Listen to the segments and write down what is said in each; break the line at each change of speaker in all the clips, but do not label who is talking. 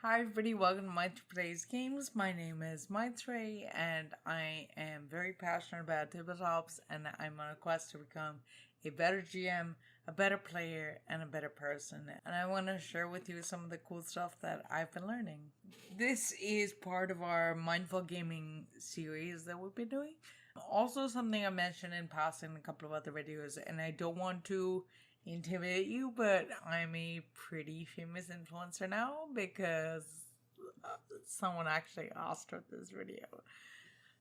Hi everybody, welcome to Maitri Plays Games. My name is Maitri and I am very passionate about tabletops and I'm on a quest to become a better GM, a better player, and a better person. And I want to share with you some of the cool stuff that I've been learning. This is part of our Mindful Gaming series that we've been doing. Also something I mentioned in passing in a couple of other videos, and I don't want to intimidate you, but I'm a pretty famous influencer now because someone actually asked for this video.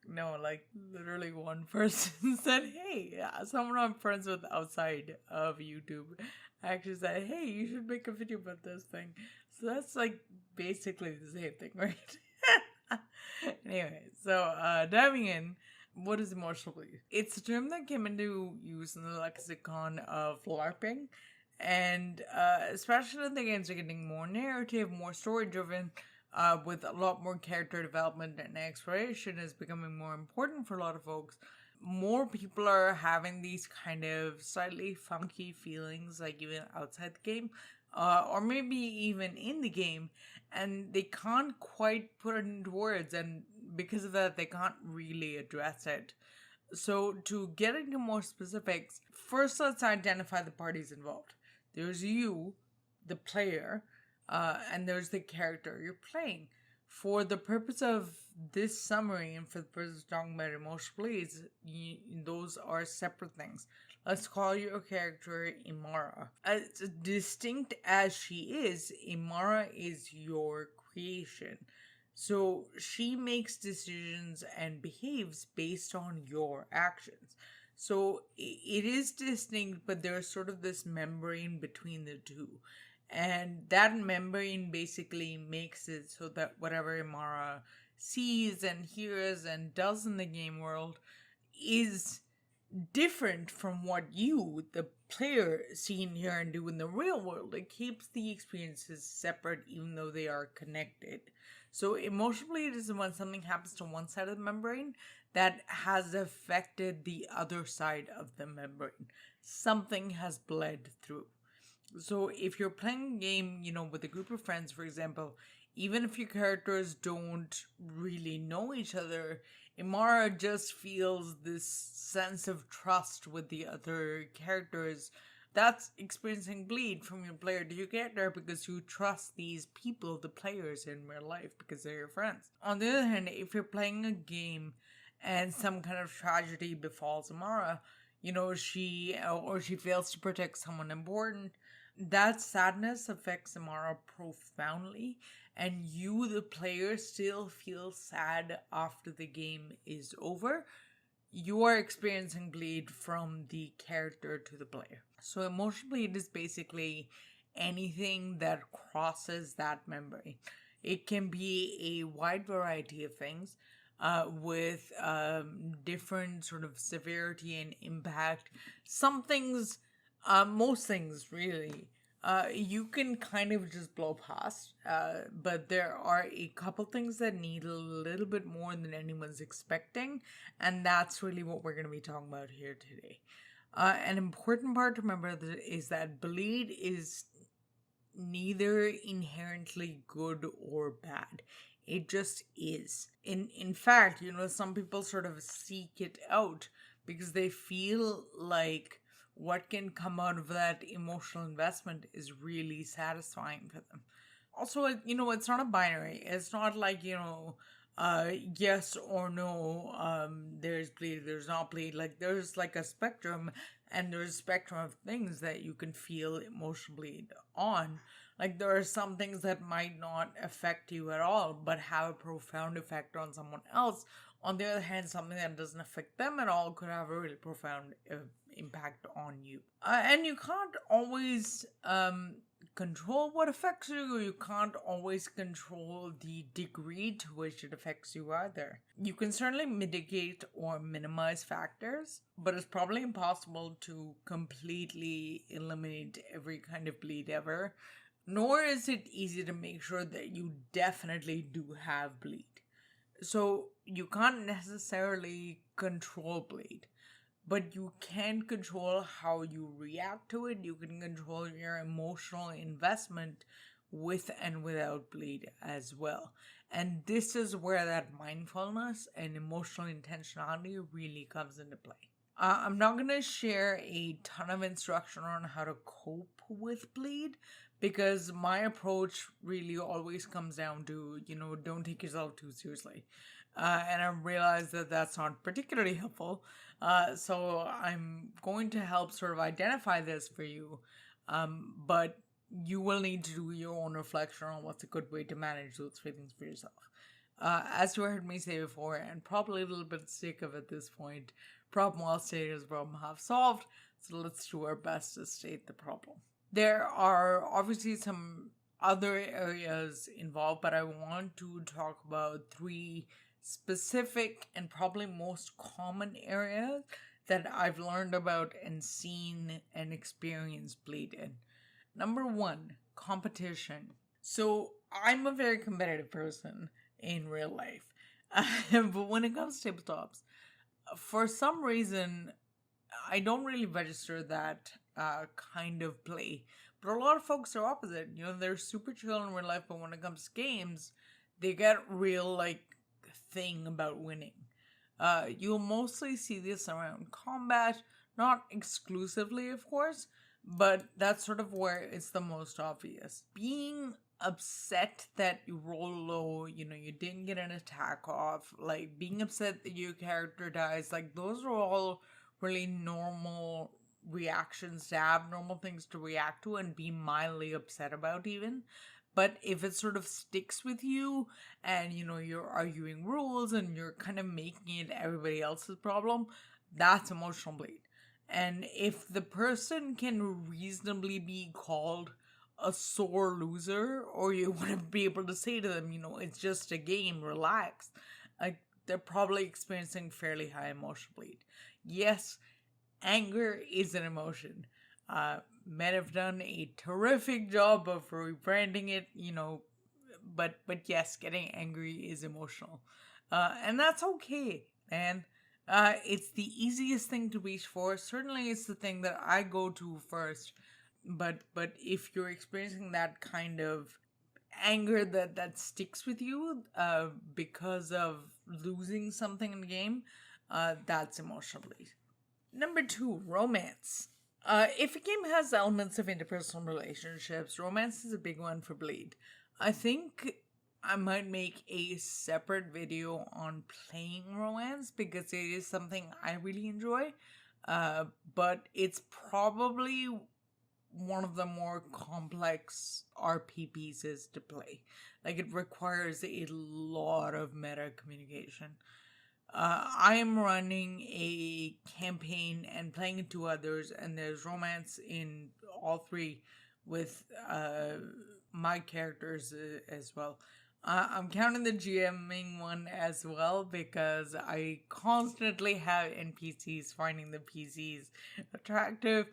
No, like literally one person said, hey, someone I'm friends with outside of YouTube actually said, hey, you should make a video about this thing. So that's like basically the same thing, right? Anyway, so diving in, what is emotional bleed? It's a term that came into use in the lexicon of LARPing, and especially the games are getting more narrative, more story driven, with a lot more character development and exploration is becoming more important for a lot of folks. More people are having these kind of slightly funky feelings, like even outside the game, or maybe even in the game, and they can't quite put it into words, and because of that, they can't really address it. So, to get into more specifics, first let's identify the parties involved. There's you, the player, and there's the character you're playing. For the purpose of this summary and for the purpose of talking about emotional bleeds, those are separate things. Let's call your character Imara. As distinct as she is, Imara is your creation. So she makes decisions and behaves based on your actions. So it is distinct, but there's sort of this membrane between the two. And that membrane basically makes it so that whatever Imara sees and hears and does in the game world is different from what you, the player, see and hear and do in the real world. It keeps the experiences separate even though they are connected. So emotionally, it is when something happens to one side of the membrane that has affected the other side of the membrane. Something has bled through. So if you're playing a game, with a group of friends, for example, even if your characters don't really know each other, Imara just feels this sense of trust with the other characters. That's experiencing bleed from your player to your character because you trust these people, the players in real life, because they're your friends. On the other hand, if you're playing a game and some kind of tragedy befalls Imara, she fails to protect someone important, that sadness affects Imara profoundly, and you, the player, still feel sad after the game is over. You are experiencing bleed from the character to the player. So emotional bleed is basically anything that crosses that membrane. It can be a wide variety of things, with different sort of severity and impact. Some things, most things really, you can kind of just blow past, but there are a couple things that need a little bit more than anyone's expecting, and that's really what we're going to be talking about here today. An important part to remember is that bleed is neither inherently good or bad. It just is. In fact, some people sort of seek it out because they feel like what can come out of that emotional investment is really satisfying for them. Also, it's not a binary. It's not like, yes or no, there's bleed, there's not bleed. Like, there's like a spectrum, and there's a spectrum of things that you can feel emotional bleed on. Like, there are some things that might not affect you at all, but have a profound effect on someone else. On the other hand, something that doesn't affect them at all could have a really profound impact on you. And you can't always control what affects you. You can't always control the degree to which it affects you either. You can certainly mitigate or minimize factors, but it's probably impossible to completely eliminate every kind of bleed ever. Nor is it easy to make sure that you definitely do have bleed. So you can't necessarily control bleed, but you can control how you react to it. You can control your emotional investment with and without bleed as well. And this is where that mindfulness and emotional intentionality really comes into play. I'm not going to share a ton of instruction on how to cope with bleed because my approach really always comes down to, don't take yourself too seriously. And I realize that that's not particularly helpful. So I'm going to help sort of identify this for you. But you will need to do your own reflection on what's a good way to manage those feelings for yourself. As you heard me say before, and probably a little bit sick of at this point, problem well stated is problem half solved. So let's do our best to state the problem. There are obviously some other areas involved, but I want to talk about 3 specific and probably most common areas that I've learned about and seen and experienced bleed in. Number 1, competition. So I'm a very competitive person in real life. But when it comes to tabletops, for some reason, I don't really register that kind of play. But a lot of folks are opposite. They're super chill in real life, but when it comes to games, they get real, thing about winning. You'll mostly see this around combat, not exclusively, of course, but that's sort of where it's the most obvious. Being upset that you roll low, you didn't get an attack off, being upset that your character dies, those are all really normal reactions to have, normal things to react to and be mildly upset about even. But if it sort of sticks with you and, you're arguing rules and you're kind of making it everybody else's problem, that's emotional bleed. And if the person can reasonably be called a sore loser, or you want to be able to say to them, it's just a game, relax, they're probably experiencing fairly high emotional bleed. Yes, anger is an emotion. Men have done a terrific job of rebranding it, but yes, getting angry is emotional. And that's okay, man. It's the easiest thing to reach for. Certainly it's the thing that I go to first. But if you're experiencing that kind of anger that sticks with you because of losing something in the game, that's emotional bleed. Number 2, romance. If a game has elements of interpersonal relationships, romance is a big one for bleed. I think I might make a separate video on playing romance because it is something I really enjoy. But it's probably one of the more complex RP pieces to play. It requires a lot of meta communication. I am running a campaign and playing it to others, and there's romance in all 3 with my characters as well. I'm counting the GMing one as well because I constantly have NPCs finding the PCs attractive,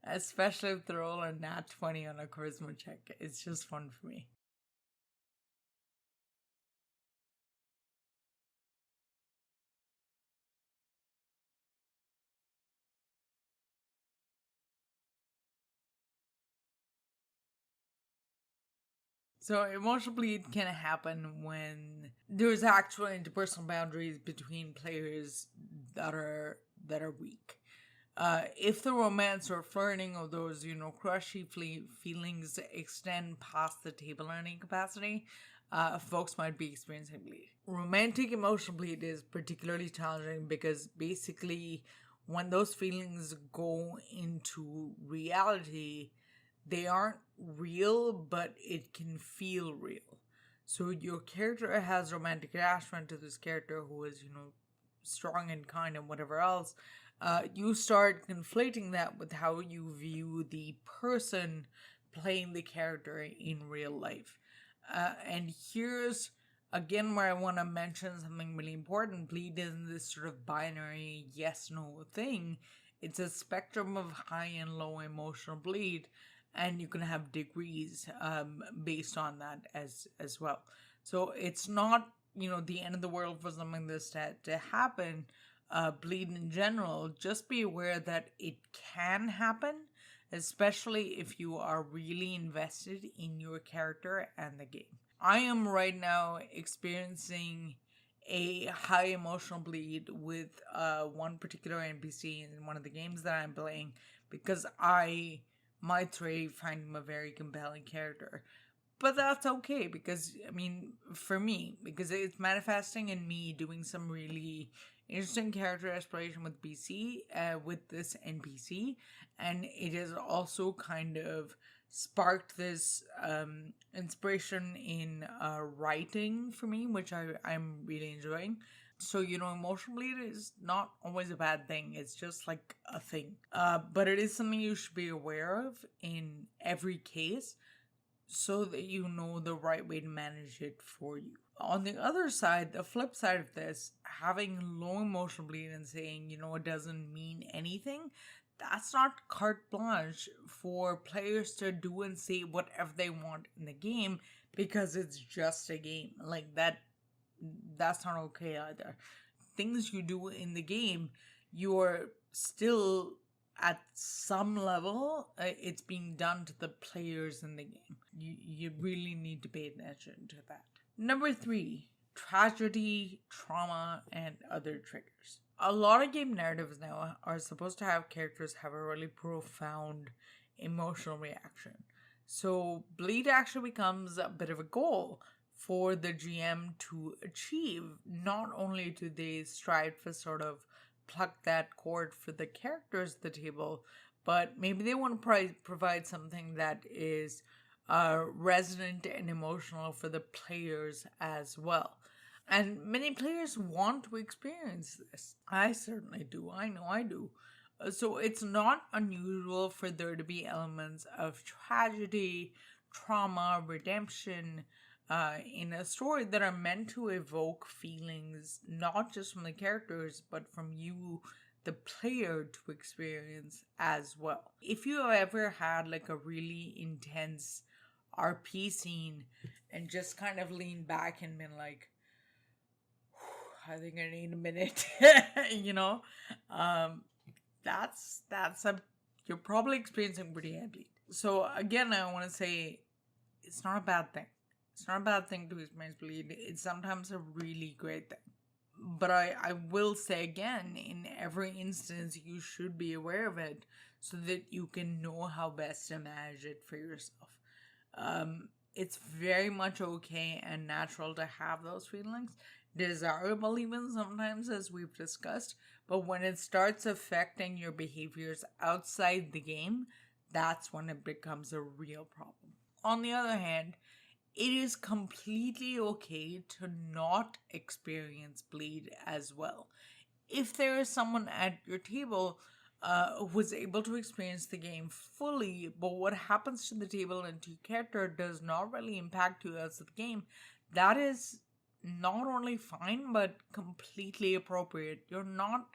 especially if they're all a nat 20 on a charisma check. It's just fun for me. So emotional bleed can happen when there's actual interpersonal boundaries between players that are weak. If the romance or flirting or those, crushy feelings extend past the table learning capacity, folks might be experiencing bleed. Romantic emotional bleed is particularly challenging because basically when those feelings go into reality, they aren't real, but it can feel real. So your character has romantic attachment to this character who is, strong and kind and whatever else. You start conflating that with how you view the person playing the character in real life. And here's again where I want to mention something really important. Bleed isn't this sort of binary yes-no thing. It's a spectrum of high and low emotional bleed, and you can have degrees based on that as well. So it's not, the end of the world for something this to happen. Bleed in general, just be aware that it can happen, especially if you are really invested in your character and the game. I am right now experiencing a high emotional bleed with one particular NPC in one of the games that I'm playing because I might find him a very compelling character. But that's okay because, I mean, for me, because it's manifesting in me doing some really interesting character exploration with with this NPC, and it has also kind of sparked this inspiration in writing for me, which I'm really enjoying. So, emotional bleed is not always a bad thing. It's just like a thing. But it is something you should be aware of in every case so that you know the right way to manage it for you. On the other side, the flip side of this, having low emotional bleed and saying, it doesn't mean anything, that's not carte blanche for players to do and say whatever they want in the game because it's just a game. Like that's not okay either. Things you do in the game, you're still at some level, it's being done to the players in the game. You really need to pay attention to that. Number 3, tragedy, trauma, and other triggers. A lot of game narratives now are supposed to have characters have a really profound emotional reaction. So bleed actually becomes a bit of a goal for the GM to achieve. Not only do they strive for sort of pluck that chord for the characters at the table, but maybe they want to provide something that is resonant and emotional for the players as well. And many players want to experience this. I certainly do. I know I do. So it's not unusual for there to be elements of tragedy, trauma, redemption, in a story that are meant to evoke feelings not just from the characters but from you, the player, to experience as well. If you have ever had like a really intense RP scene and just kind of leaned back and been like, I think I need a minute, that's you're probably experiencing pretty heavy. So again, I want to say it's not a bad thing. It's not a bad thing to experience bleed. It's sometimes a really great thing. But I will say again, in every instance, you should be aware of it so that you can know how best to manage it for yourself. It's very much okay and natural to have those feelings. Desirable even sometimes, as we've discussed. But when it starts affecting your behaviors outside the game, that's when it becomes a real problem. On the other hand, it is completely okay to not experience bleed as well. If there is someone at your table who was able to experience the game fully, but what happens to the table and to your character does not really impact you as the game, that is not only fine, but completely appropriate. You're not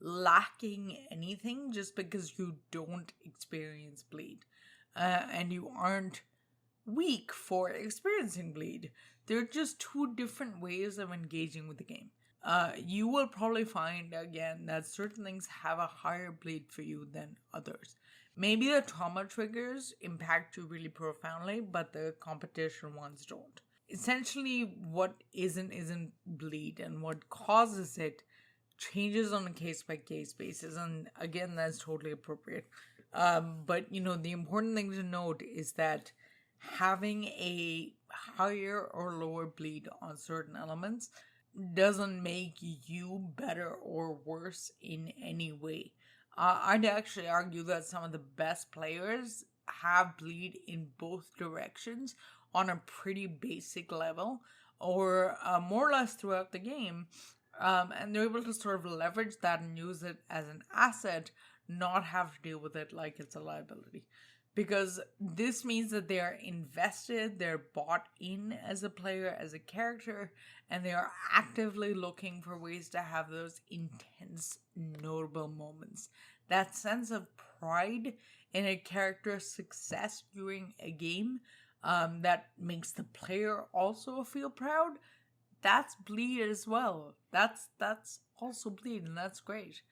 lacking anything just because you don't experience bleed. And you aren't weak for experiencing bleed. They're just two different ways of engaging with the game. You will probably find again that certain things have a higher bleed for you than others. Maybe the trauma triggers impact you really profoundly, but the competition ones don't. Essentially, what isn't bleed, and what causes it changes on a case by case basis, and again, that's totally appropriate. But the important thing to note is that having a higher or lower bleed on certain elements doesn't make you better or worse in any way. I'd actually argue that some of the best players have bleed in both directions on a pretty basic level, or more or less throughout the game, and they're able to sort of leverage that and use it as an asset, not have to deal with it like it's a liability. Because this means that they are invested, they're bought in as a player, as a character, and they are actively looking for ways to have those intense, notable moments. That sense of pride in a character's success during a game, that makes the player also feel proud, that's bleed as well. That's also bleed, and that's great.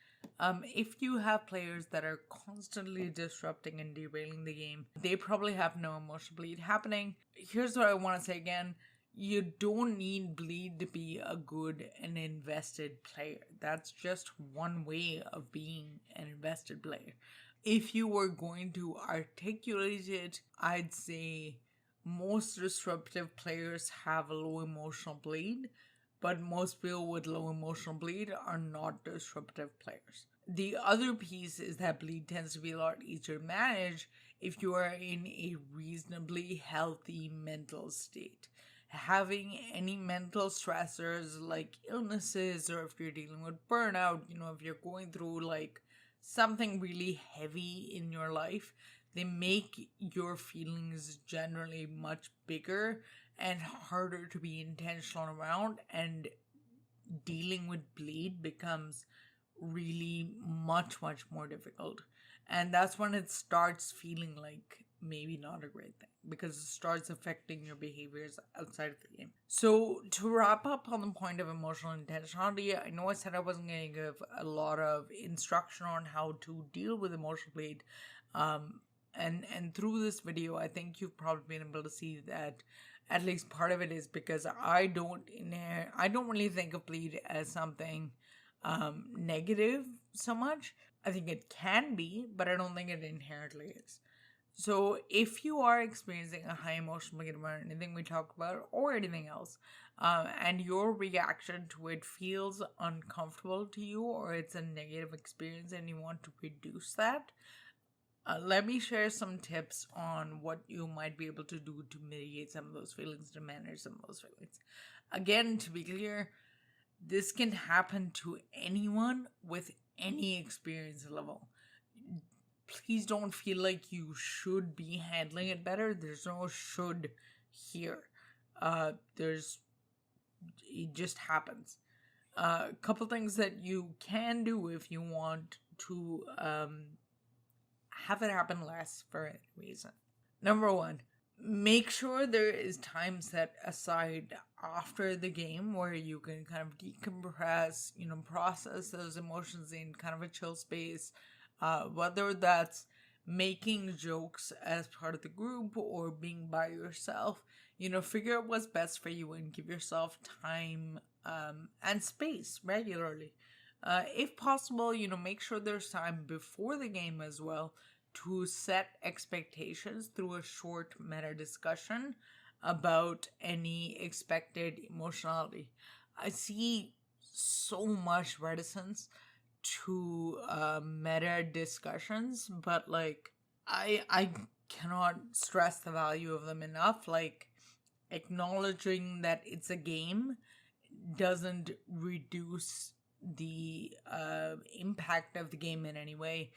If you have players that are constantly disrupting and derailing the game, they probably have no emotional bleed happening. Here's what I want to say again. You don't need bleed to be a good and invested player. That's just one way of being an invested player. If you were going to articulate it, I'd say most disruptive players have a low emotional bleed, but most people with low emotional bleed are not disruptive players. The other piece is that bleed tends to be a lot easier to manage if you are in a reasonably healthy mental state. Having any mental stressors like illnesses, or if you're dealing with burnout, if you're going through like something really heavy in your life, they make your feelings generally much bigger and harder to be intentional around, and dealing with bleed becomes really much more difficult. And that's when it starts feeling like maybe not a great thing, because it starts affecting your behaviors outside of the game. So to wrap up on the point of emotional intentionality, I know I said I wasn't going to give a lot of instruction on how to deal with emotional bleed, and through this video I think you've probably been able to see that at least part of it is because I don't really think of bleed as something negative so much. I think it can be, but I don't think it inherently is. So if you are experiencing a high emotional bleed about anything we talked about or anything else, and your reaction to it feels uncomfortable to you, or it's a negative experience and you want to reduce that, let me share some tips on what you might be able to do to mitigate some of those feelings, to manage some of those feelings. Again, to be clear, this can happen to anyone with any experience level. Please don't feel like you should be handling it better. There's no should here. It just happens. A couple things that you can do if you want to have it happen less for any reason. Number one, make sure there is time set aside after the game where you can kind of decompress, process those emotions in kind of a chill space, whether that's making jokes as part of the group or being by yourself. Figure out what's best for you and give yourself time and space regularly. If possible, make sure there's time before the game as well to set expectations through a short meta discussion about any expected emotionality. I see so much reticence to meta discussions, but like I cannot stress the value of them enough. Like, acknowledging that it's a game doesn't reduce the impact of the game in any way.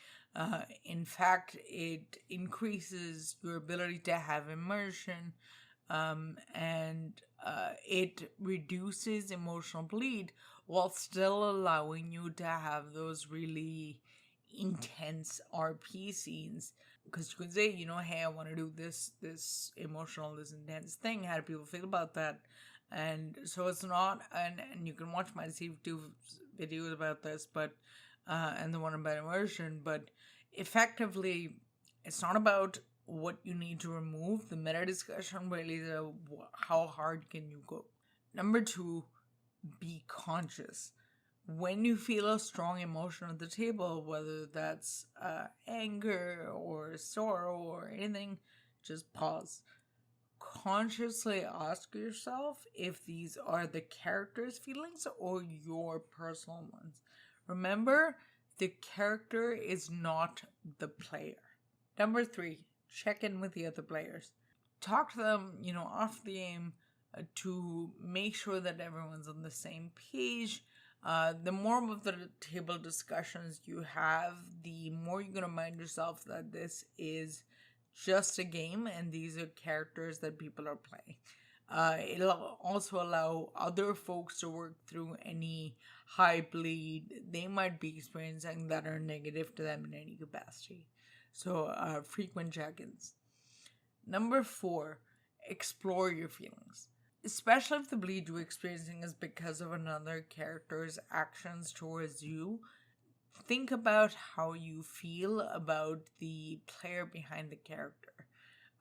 In fact, it increases your ability to have immersion, and it reduces emotional bleed while still allowing you to have those really intense RP scenes. Because you can say, hey, I want to do this emotional, this intense thing. How do people feel about that? And so it's not, and you can watch my two videos about this, but and the one about immersion, but effectively, it's not about what you need to remove. The meta discussion really is how hard can you go. Number two, be conscious. When you feel a strong emotion at the table, whether that's anger or sorrow or anything, just pause. Consciously ask yourself if these are the character's feelings or your personal ones. Remember, the character is not the player. Number three, check in with the other players. Talk to them, after the game to make sure that everyone's on the same page. The more of the table discussions you have, the more you're going to remind yourself that this is just a game and these are characters that people are playing. It'll also allow other folks to work through any high bleed they might be experiencing that are negative to them in any capacity. So frequent check-ins. Number four, explore your feelings. Especially if the bleed you're experiencing is because of another character's actions towards you, think about how you feel about the player behind the character.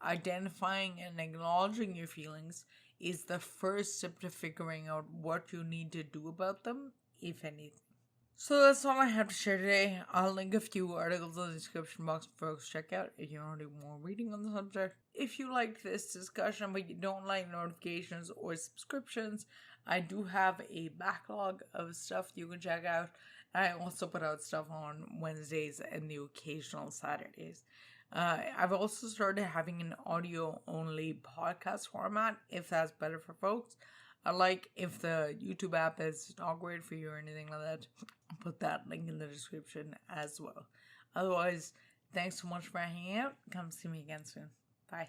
Identifying and acknowledging your feelings is the first step to figuring out what you need to do about them, if anything. So that's all I have to share today. I'll link a few articles in the description box for folks to check out if you want to do more reading on the subject. If you like this discussion but you don't like notifications or subscriptions, I do have a backlog of stuff you can check out. I also put out stuff on Wednesdays and the occasional Saturdays. I've also started having an audio-only podcast format, if that's better for folks. I like if the YouTube app is not great for you or anything like that, I'll put that link in the description as well. Otherwise, thanks so much for hanging out. Come see me again soon. Bye.